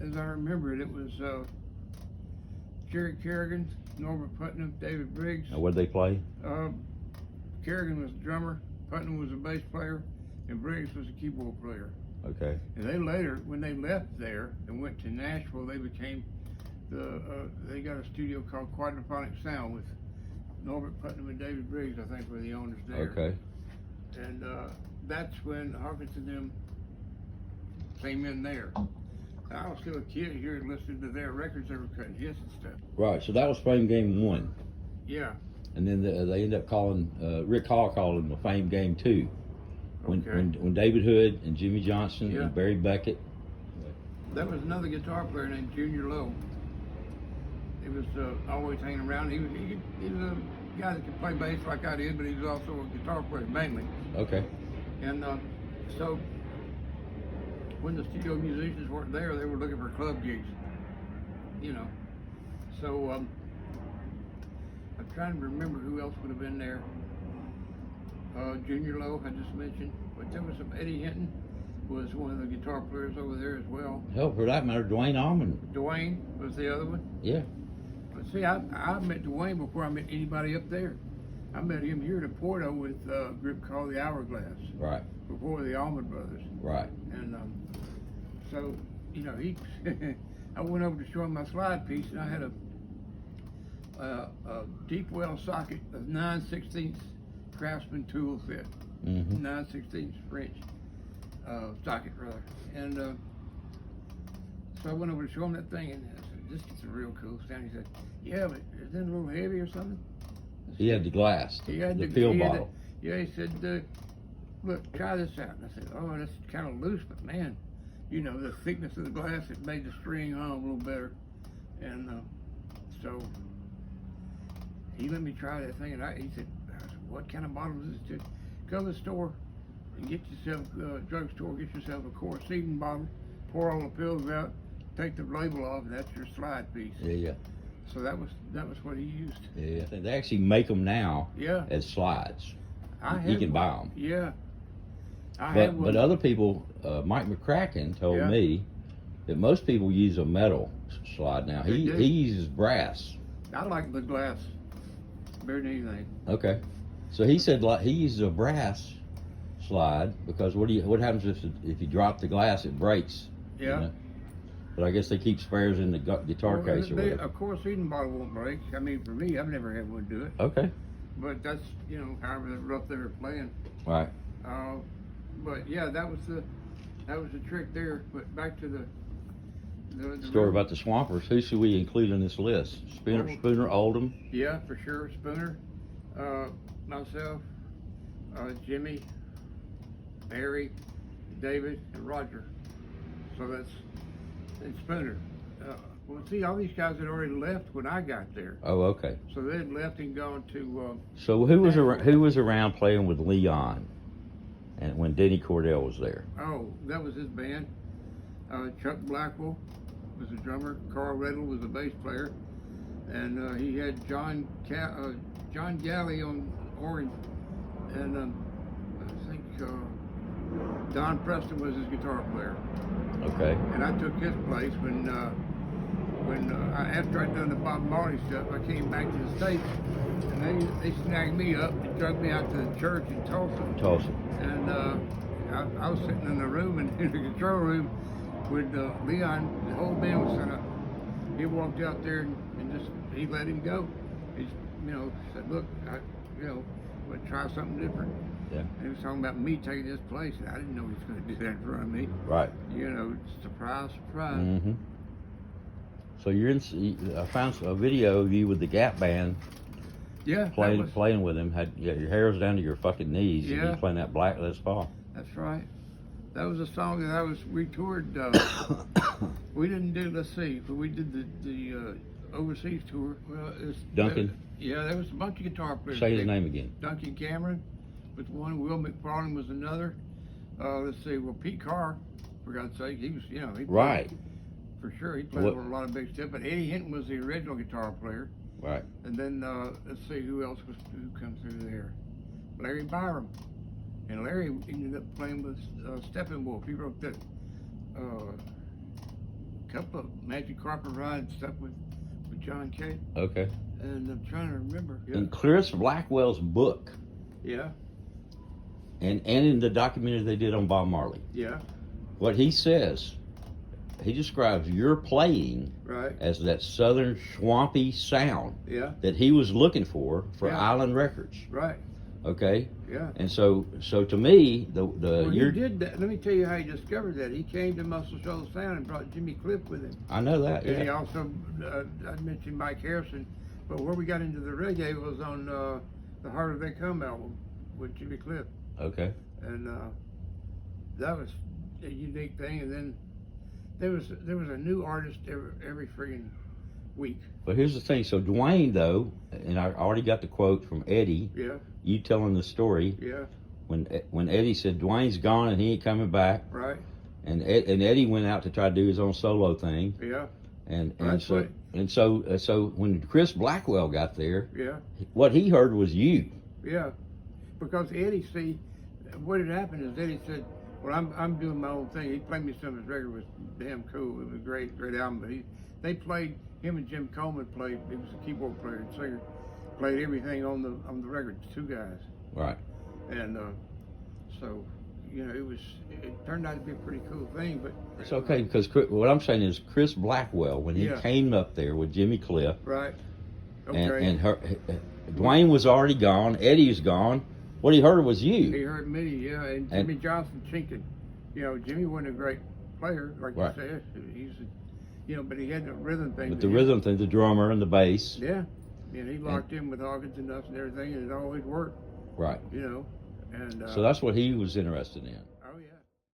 as I remember it, it was Jerry Kerrigan, Norbert Putnam, David Briggs. Now, what did they play? Kerrigan was the drummer, Putnam was a bass player, and Briggs was a keyboard player. Okay. And they later, when they left there and went to Nashville, they became they got a studio called Quadraphonic Sound with Norbert Putnam and David Briggs, I think, were the owners there. Okay. And that's when Hawkins and them came in there. I was still a kid here and listening to their records. They were cutting hits and stuff. Right. So that was Fame Game 1. Yeah. And then they ended up calling Rick Hall called him the Fame Game 2. When David Hood and Jimmy Johnson and Barry Beckett. There was another guitar player named Junior Lowe. He was always hanging around. He was a guy that could play bass like I did, but he was also a guitar player mainly. Okay. And so when the studio musicians weren't there, they were looking for club gigs. You know. So I'm trying to remember who else would have been there. Junior Lowe, I just mentioned, but there was some Eddie Hinton was one of the guitar players over there as well. Hell, for that matter, Duane Allman. Duane was the other one. Yeah. But see, I met Duane before I met anybody up there. I met him here in Porto with a group called the Hourglass. Right. Before the Allman Brothers. Right. And so, you know, I went over to show him my slide piece, and I had a deep well socket of 9/16 Craftsman tool set. 9/16 French socket rather. And so I went over to show him that thing, and I said, "This gets a real cool sound." He said, "Yeah, but is it a little heavy or something?" He had the glass, the pill bottle. He said, "Look, try this out." And I said, "Oh, that's kind of loose, but man, you know, the thickness of the glass, it made the string hum a little better." And so he let me try that thing, and he said, "What kind of bottle is this?" Go to the store and get yourself drugstore, get yourself a quart seeding bottle, pour all the pills out, take the label off, and that's your slide piece. Yeah. So that was what he used. Yeah. They actually make them now. Yeah. As slides. You can buy them. Yeah. But other people, Mike McCracken told me that most people use a metal slide now. He uses brass. I like the glass better than anything. Okay. So he said he uses a brass slide because what happens if you drop the glass, it breaks. Yeah. You know? But I guess they keep spares in the guitar case or whatever. Of course, seeding bottle won't break. I mean, for me, I've never had one do it. Okay. But that's, you know, however rough they were playing. Right. But yeah, that was the trick there. But back to the story about the Swampers. Who should we include in this list? Spooner Oldham. Yeah, for sure. Spooner, myself, Jimmy, Barry, David, and Roger. So that's Spooner. Well, see, all these guys had already left when I got there. Oh, okay. So they had left and gone to. So who was around playing with Leon, and when Denny Cordell was there? Oh, that was his band. Chuck Blackwell was the drummer. Carl Riddle was the bass player, and he had John Galley on organ, and I think Don Preston was his guitar player. Okay. And I took his place when after I'd done the Bob Marley stuff, I came back to the States, and they snagged me up and drug me out to the church in Tulsa. And I was sitting in the room, and in the control room with Leon. The whole band was set up. He walked out there and just he let him go. He, said, "Look, we'll try something different." Yeah. And he was talking about me taking this place, and I didn't know he was going to do that in front of me. Right. Surprise, surprise. Mm-hmm. So I found a video of you with the Gap Band. Yeah. Playing with him. Your hair was down to your fucking knees. Yeah. And you playing that Black Les Paul. That's right. That was a song that we toured. We didn't do. Let's see, but we did the overseas tour. Well, Duncan. There was a bunch of guitar players. Say his name again. Duncan Cameron was one. Will McFarlane was another. Let's see. Well, Pete Carr, for God's sake, he was. He right. For sure, he played with a lot of big stuff. But Eddie Hinton was the original guitar player. Right. And then let's see who else who come through there. Larry Byram. And Larry ended up playing with Steppenwolf. He wrote that couple of Magic Carpet Ride stuff with John Kay. Okay. And I'm trying to remember. Yeah. In Chris Blackwell's book. Yeah. And in the documentary they did on Bob Marley. Yeah. What he says, he describes your playing right. as that southern swampy sound yeah. that he was looking for yeah. Island Records. Right. Okay. Yeah. And so to me, well, he did that. Let me tell you how he discovered that. He came to Muscle Shoals Sound and brought Jimmy Cliff with him. I know that. And yeah. he also, I mentioned Mike Harrison, but where we got into the reggae was on the Harder They Come album with Jimmy Cliff. Okay. And that was a unique thing. And then there was a new artist every friggin' week. But here's the thing. So Duane, though, and I already got the quote from Eddie. Yeah. You telling the story. Yeah. When Eddie said Duane's gone and he ain't coming back. Right. And Eddie went out to try to do his own solo thing. Yeah. And so when Chris Blackwell got there. Yeah. What he heard was you. Yeah. Because Eddie, see, what had happened is Eddie said, well, I'm doing my own thing. He played me some of his record. It was damn cool. It was a great album. But they played, him and Jim Coleman played, he was a keyboard player and singer, played everything on the record, two guys. Right. And so, you know, it turned out to be a pretty cool thing. But it's okay, because what I'm saying is Chris Blackwell, when he came up there with Jimmy Cliff. Right. Okay. And Duane was already gone, Eddie was gone. What he heard was you. He heard me, yeah, and Jimmy Johnson chinking. You know, Jimmy wasn't a great player, like you said. He's, but he had the rhythm thing. With the rhythm thing, the drummer and the bass. Yeah, and he locked in with Hawkins and us and everything, and it always worked. Right. You know, and so that's what he was interested in.